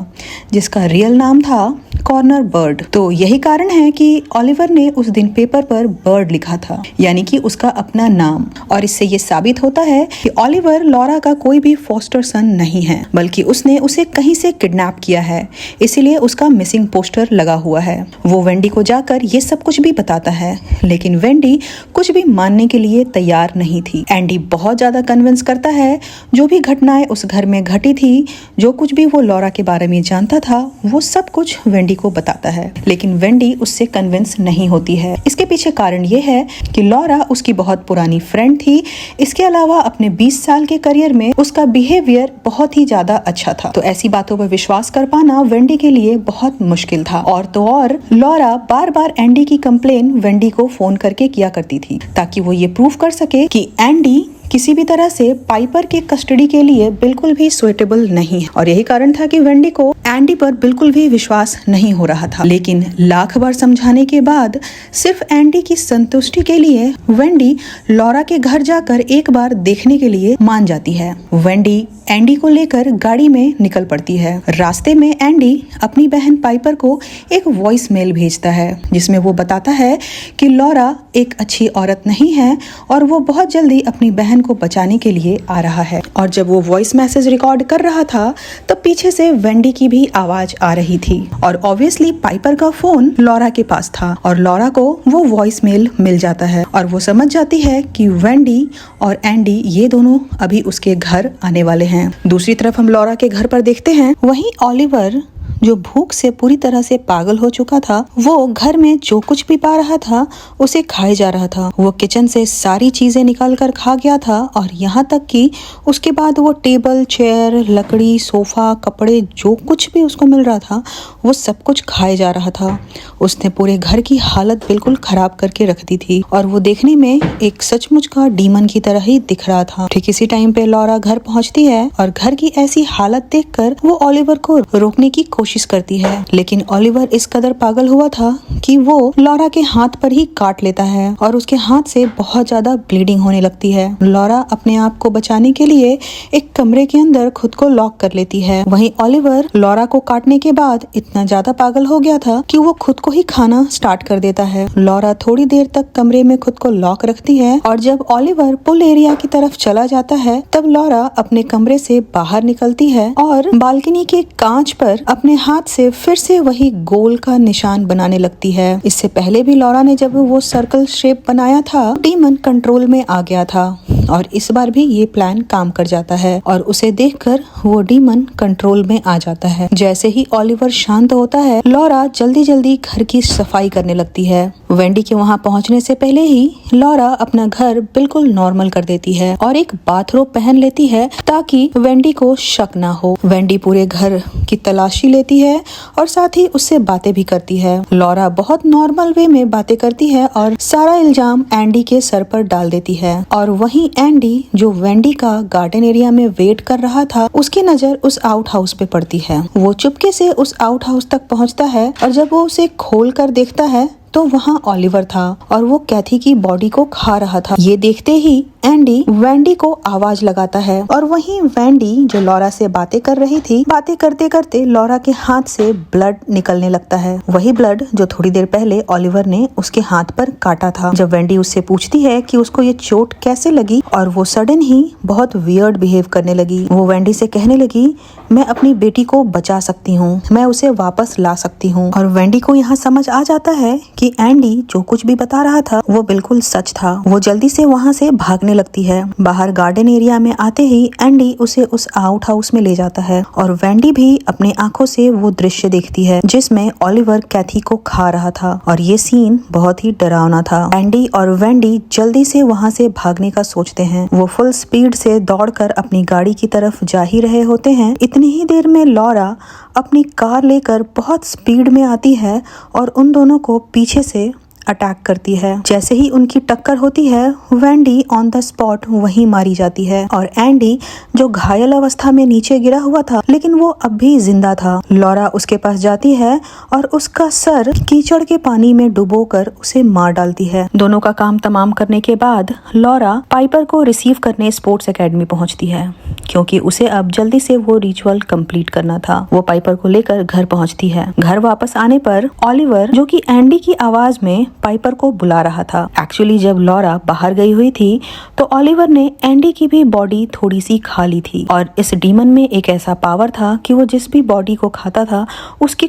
जिसका रियल नाम था कॉर्नर बर्ड। तो यही कारण है कि ओलिवर ने उस दिन पेपर पर बर्ड लिखा था, यानी कि उसका अपना नाम। और इससे ये साबित होता है कि ओलिवर लॉरा का कोई भी फॉस्टर सन नहीं है, बल्कि उसने उसे कहीं से किडनैप किया है, इसीलिए उसका मिसिंग पोस्टर लगा हुआ है। वो वेंडी को जाकर ये सब कुछ भी बताता है, लेकिन वेंडी कुछ भी मानने के लिए तैयार नहीं थी। एंडी बहुत ज्यादा कन्विंस करता है, जो भी घटनाएं उस घर में घटी थी, जो कुछ भी वो लॉरा के बारे में जानता था, वो सब कुछ वेंडी को बताता है, लेकिन वेंडी उससे कन्विंस नहीं होती है। इसके पीछे कारण ये है कि लॉरा उसकी बहुत पुरानी फ्रेंड थी। इसके अलावा अपने 20 साल के करियर में उसका बिहेवियर बहुत ही ज्यादा अच्छा था, तो ऐसी बातों पर विश्वास कर पाना वेंडी के लिए बहुत मुश्किल था। और तो और लॉरा बार बार एंडी की कंप्लेन वेंडी को फोन करके किया करती थी ताकि वो ये प्रूव कर सके कि एंडी किसी भी तरह से पाइपर के कस्टडी के लिए बिल्कुल भी सुइटेबल नहीं है। और यही कारण था कि वेंडी को एंडी पर बिल्कुल भी विश्वास नहीं हो रहा था। लेकिन लाख बार समझाने के बाद सिर्फ एंडी की संतुष्टि के लिए वेंडी लॉरा के घर जाकर एक बार देखने के लिए मान जाती है। वेंडी एंडी को लेकर गाड़ी में निकल पड़ती है। रास्ते में एंडी अपनी बहन पाइपर को एक वॉइस मेल भेजता है जिसमें वो बताता है कि लॉरा एक अच्छी औरत नहीं है और वो बहुत जल्दी अपनी बहन बहन को बचाने के लिए आ रहा है। और जब वो वॉइस मैसेज रिकॉर्ड कर रहा था तब पीछे से वेंडी की भी आवाज आ रही थी और ऑब्वियसली पाइपर का फोन लॉरा के पास था और लॉरा को वो वॉइस मेल मिल जाता है और वो समझ जाती है कि वेंडी और एंडी ये दोनों अभी उसके घर आने वाले हैं। दूसरी तरफ हम लॉरा के घर पर देखते हैं, वहीं ओलिवर जो भूख से पूरी तरह से पागल हो चुका था, वो घर में जो कुछ भी पा रहा था उसे खाए जा रहा था। वो किचन से सारी चीजें निकाल कर खा गया था और यहाँ तक कि उसके बाद वो टेबल, चेयर, लकड़ी, सोफा, कपड़े, जो कुछ भी उसको मिल रहा था वो सब कुछ खाए जा रहा था। उसने पूरे घर की हालत बिल्कुल खराब करके रख दी थी और वो देखने में एक सचमुच का डीमन की तरह ही दिख रहा था। ठीक इसी टाइम पे लॉरा घर पहुंचती है और घर की ऐसी हालत देखकर वो ओलिवर को रोकने की कोशिश करती है, लेकिन ओलिवर इस कदर पागल हुआ था कि वो लॉरा के हाथ पर ही काट लेता है और उसके हाथ से बहुत ज्यादा ब्लीडिंग होने लगती है। लॉरा अपने आप को बचाने के लिए एक कमरे के अंदर खुद को लॉक कर लेती है। वहीं ओलिवर लॉरा को काटने के बाद इतना ज्यादा पागल हो गया था कि वो खुद को ही खाना स्टार्ट कर देता है। लॉरा थोड़ी देर तक कमरे में खुद को लॉक रखती है और जब ओलिवर पुल एरिया की तरफ चला जाता है तब लॉरा अपने कमरे से बाहर निकलती है और बालकनी के कांच पर अपने हाथ से फिर से वही गोल का निशान बनाने लगती है। इससे पहले भी लॉरा ने जब वो सर्कल शेप बनाया था, डीमन कंट्रोल में आ गया था और इस बार भी ये प्लान काम कर जाता है और उसे देखकर वो डीमन कंट्रोल में आ जाता है। जैसे ही ओलिवर शांत होता है, लॉरा जल्दी जल्दी घर की सफाई करने लगती है। वेंडी के वहाँ पहुँचने से पहले ही लॉरा अपना घर बिल्कुल नॉर्मल कर देती है और एक बाथरोब पहन लेती है ताकि वेंडी को शक ना हो। वेंडी पूरे घर की तलाशी लेती है और साथ ही उससे बातें भी करती है। लॉरा बहुत नॉर्मल वे में बातें करती है और सारा इल्जाम एंडी के सर पर डाल देती है और वहीं एंडी जो वेंडी का गार्डन एरिया में वेट कर रहा था, उसकी नजर उस आउट हाउस पे पड़ती है। वो चुपके से उस आउट हाउस तक पहुंचता है और जब वो उसे खोल कर देखता है तो वहाँ ओलिवर था और वो कैथी की बॉडी को खा रहा था। ये देखते ही एंडी वेंडी को आवाज लगाता है और वहीं वेंडी जो लॉरा से बातें कर रही थी, बातें करते करते लॉरा के हाथ से ब्लड निकलने लगता है। वही ब्लड जो थोड़ी देर पहले ओलिवर ने उसके हाथ पर काटा था। जब वेंडी उससे पूछती है कि उसको ये चोट कैसे लगी और वो सडन ही बहुत वियर्ड बिहेव करने लगी। वो वेंडी से कहने लगी, मैं अपनी बेटी को बचा सकती हूँ, मैं उसे वापस ला सकती हूँ। और वेंडी को यहाँ समझ आ जाता है कि एंडी जो कुछ भी बता रहा था वो बिल्कुल सच था। वो जल्दी से वहाँ से भागने लगती है। बाहर गार्डन एरिया में आते ही एंडी उसे उस आउट हाउस में ले जाता है और वेंडी भी अपने आंखों से वो दृश्य देखती है जिसमें ओलिवर कैथी को खा रहा था और ये सीन बहुत ही डरावना था। एंडी और वेंडी जल्दी से वहाँ से भागने का सोचते हैं। वो फुल स्पीड से दौड़कर अपनी गाड़ी की तरफ जा ही रहे होते हैं। इतनी ही देर में लॉरा अपनी कार लेकर बहुत स्पीड में आती है और उन दोनों को पीछे से अटैक करती है। जैसे ही उनकी टक्कर होती है, वेंडी ऑन द स्पॉट वहीं मारी जाती है और एंडी जो घायल अवस्था में नीचे गिरा हुआ था लेकिन वो अब भी जिंदा था। लॉरा उसके पास जाती है और उसका सर कीचड़ के पानी में डुबोकर उसे मार डालती है। दोनों का काम तमाम करने के बाद लॉरा पाइपर को रिसीव करने स्पोर्ट्स एकेडमी पहुंचती है क्योंकि उसे अब जल्दी से वो रिचुअल कंप्लीट करना था। वो पाइपर को लेकर घर पहुंचती है। घर वापस आने पर ओलिवर जो कि एंडी की आवाज में पाइपर को बुला रहा था। एक्चुअली जब लॉरा बाहर गई हुई थी तो ओलिवर ने एंडी की भी बॉडी थोड़ी सी खा ली थी और इस डीमन में एक ऐसा पावर था कि वो जिस भी बॉडी को खाता था उसके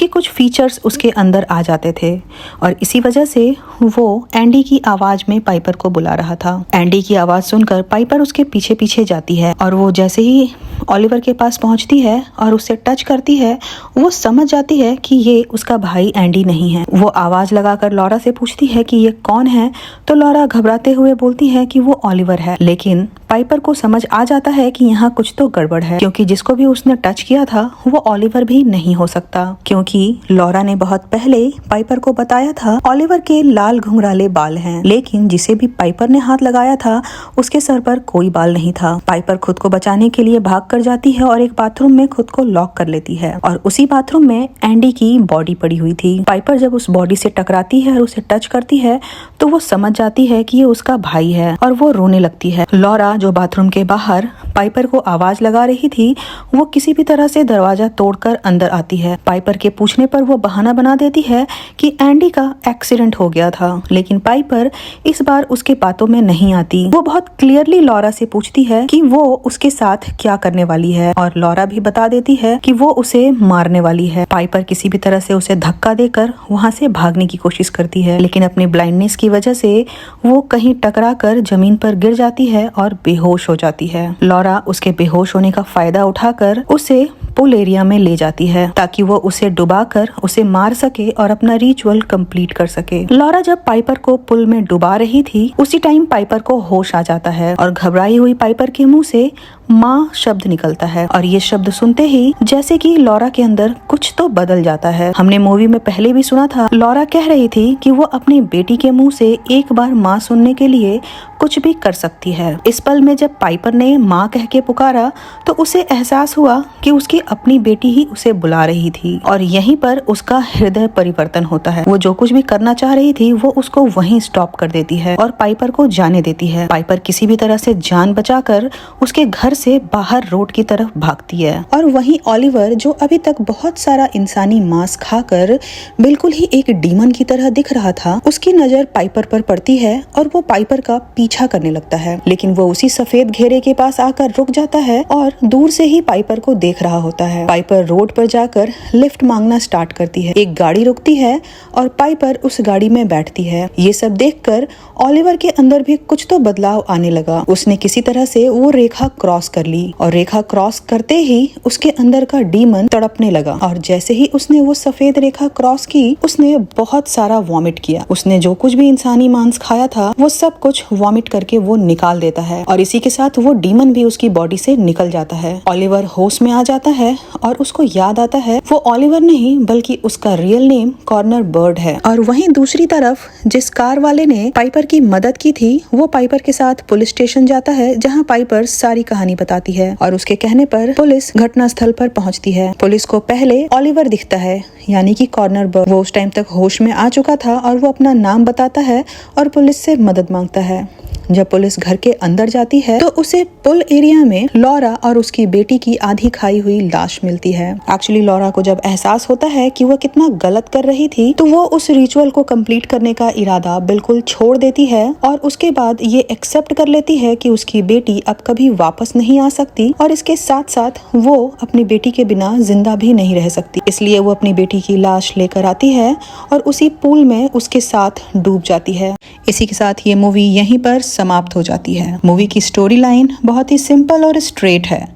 कुछ फीचर्स उसके अंदर आ जाते थे और इसी वजह से वो एंडी की आवाज में पाइपर को बुला रहा था। एंडी की आवाज सुनकर पाइपर उसके पीछे पीछे जाती है और वो जैसे ही ओलिवर के पास पहुंचती है और उसे टच करती है, वो समझ जाती है कि ये उसका भाई एंडी नहीं है। वो आवाज लगाकर लॉरा से पूछती है कि ये कौन है, तो लॉरा घबराते हुए बोलती है कि वो ओलिवर है। लेकिन पाइपर को समझ आ जाता है कि यहाँ कुछ तो गड़बड़ है क्योंकि जिसको भी उसने टच किया था वो ओलिवर भी नहीं हो सकता क्योंकि लॉरा ने बहुत पहले पाइपर को बताया था ओलिवर के लाल घुंघराले बाल हैं, लेकिन जिसे भी पाइपर ने हाथ लगाया था उसके सर पर कोई बाल नहीं था। पाइपर खुद को बचाने के लिए भाग कर जाती है और एक बाथरूम में खुद को लॉक कर लेती है और उसी बाथरूम में एंडी की बॉडी पड़ी हुई थी। पाइपर जब उस बॉडी से टकराती है और उसे टच करती है तो वो समझ जाती है कि ये उसका भाई है और वो रोने लगती है। लॉरा जो बाथरूम के बाहर पाइपर को आवाज लगा रही थी, वो किसी भी तरह से दरवाजा तोड़कर अंदर आती है। पाइपर के पूछने पर वो बहाना बना देती है कि एंडी का एक्सीडेंट हो गया था, लेकिन पाइपर इस बार उसके बातों में नहीं आती। वो बहुत क्लियरली लॉरा से पूछती है कि वो उसके साथ क्या करने वाली है, और लॉरा भी बता देती है कि वो उसे मारने वाली है। पाइपर किसी भी तरह से उसे धक्का देकर वहां से भागने की कोशिश करती है, लेकिन अपनी ब्लाइंडनेस की वजह से वो कहीं टकरा कर जमीन पर गिर जाती है और बेहोश हो जाती है। लॉरा उसके बेहोश होने का फायदा उठाकर उसे पूल एरिया में ले जाती है ताकि वो उसे डुबाकर उसे मार सके और अपना रिचुअल कंप्लीट कर सके। लॉरा जब पाइपर को पुल में डुबा रही थी, उसी टाइम पाइपर को होश आ जाता है और घबराई हुई पाइपर के मुंह से माँ शब्द निकलता है, और ये शब्द सुनते ही जैसे कि लॉरा के अंदर कुछ तो बदल जाता है। हमने मूवी में पहले भी सुना था, लॉरा कह रही थी कि वो अपनी बेटी के मुंह से एक बार माँ सुनने के लिए कुछ भी कर सकती है। इस पल में जब पाइपर ने माँ कह के पुकारा तो उसे एहसास हुआ कि उसकी अपनी बेटी ही उसे बुला रही थी, और यहीं पर उसका हृदय परिवर्तन होता है। वो जो कुछ भी करना चाह रही थी वो उसको वहीं स्टॉप कर देती है और पाइपर को जाने देती है। पाइपर किसी भी तरह से जान बचाकर उसके घर से बाहर रोड की तरफ भागती है, और वहीं ओलिवर, जो अभी तक बहुत सारा इंसानी मांस खाकर बिल्कुल ही एक डीमन की तरह दिख रहा था, उसकी नजर पाइपर पर पड़ती है और वो पाइपर का पीछा करने लगता है। लेकिन वो उसी सफेद घेरे के पास आकर रुक जाता है और दूर से ही पाइपर को देख रहा होता है। पाइपर रोड पर जाकर लिफ्ट मांगना स्टार्ट करती है। एक गाड़ी रुकती है और पाइपर उस गाड़ी में बैठती है। ये सब देखकर ओलिवर के अंदर भी कुछ तो बदलाव आने लगा। उसने किसी तरह से वो रेखा क्रॉस कर ली, और रेखा क्रॉस करते ही उसके अंदर का डीमन तड़पने लगा, और जैसे ही उसने वो सफेद रेखा क्रॉस की, उसने बहुत सारा वॉमिट किया। उसने जो कुछ भी इंसानी मांस खाया था वो सब कुछ वॉमिट करके वो निकाल देता है, और इसी के साथ वो डीमन भी उसकी बॉडी से निकल जाता है। ओलिवर होश में आ जाता है और उसको याद आता है वो ओलिवर नहीं बल्कि उसका रियल नेम कॉर्नर बर्ड है। और वहीं दूसरी तरफ जिस कार वाले ने पाइपर की मदद की थी, वो पाइपर के साथ पुलिस स्टेशन जाता है, जहाँ पाइपर सारी कहानी बताती है, और उसके कहने पर पुलिस घटना स्थल पर पहुंचती है। पुलिस को पहले ओलिवर दिखता है, यानी कि कॉर्नर बर्ड। वो उस टाइम तक होश में आ चुका था और वो अपना नाम बताता है और पुलिस से मदद मांगता है। जब पुलिस घर के अंदर जाती है तो उसे पुल एरिया में लॉरा और उसकी बेटी की आधी खाई हुई लाश मिलती है। एक्चुअली लॉरा को जब एहसास होता है कि वो कितना गलत कर रही थी, तो वो उस रिचुअल को कंप्लीट करने का इरादा बिल्कुल छोड़ देती है, और उसके बाद ये एक्सेप्ट कर लेती है कि उसकी बेटी अब कभी वापस नहीं आ सकती, और इसके साथ साथ वो अपनी बेटी के बिना जिंदा भी नहीं रह सकती। इसलिए वो अपनी बेटी की लाश लेकर आती है और उसी पूल में उसके साथ डूब जाती है। इसी के साथ ये मूवी यहीं पर समाप्त हो जाती है। मूवी की स्टोरी लाइन बहुत ही सिंपल और स्ट्रेट है,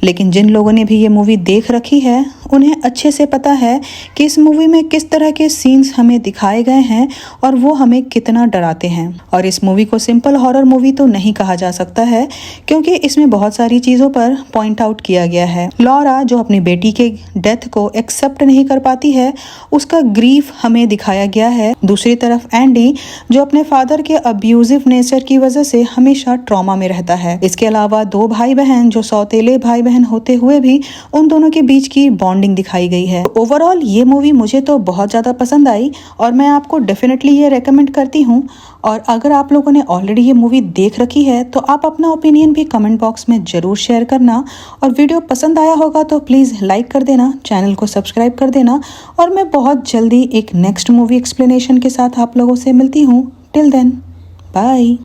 लेकिन जिन लोगों ने भी ये मूवी देख रखी है उन्हें अच्छे से पता है कि इस मूवी में किस तरह के सीन्स हमें दिखाए गए हैं और वो हमें कितना डराते हैं। और इस मूवी को सिंपल हॉरर मूवी तो नहीं कहा जा सकता है, क्योंकि इसमें बहुत सारी चीज़ों पर पॉइंट आउट किया गया है। लॉरा जो अपनी बेटी के डेथ को एक्सेप्ट नहीं कर पाती है, उसका ग्रीफ हमें दिखाया गया है। दूसरी तरफ एंडी जो अपने फादर के अब्यूजिव नेचर की वजह से हमेशा ट्रॉमा में रहता है। इसके अलावा दो भाई बहन जो सौतेले भाई बहन होते हुए भी उन दोनों के बीच की बॉन्डिंग दिखाई गई है। ओवरऑल ये मूवी मुझे तो बहुत ज़्यादा पसंद आई और मैं आपको डेफिनेटली ये रेकमेंड करती हूँ। और अगर आप लोगों ने ऑलरेडी ये मूवी देख रखी है तो आप अपना ओपिनियन भी कमेंट बॉक्स में ज़रूर शेयर करना, और वीडियो पसंद आया होगा तो प्लीज़ लाइक कर देना, चैनल को सब्सक्राइब कर देना, और मैं बहुत जल्दी एक नेक्स्ट मूवी एक्सप्लेनेशन के साथ आप लोगों से मिलती हूँ। Till then, bye.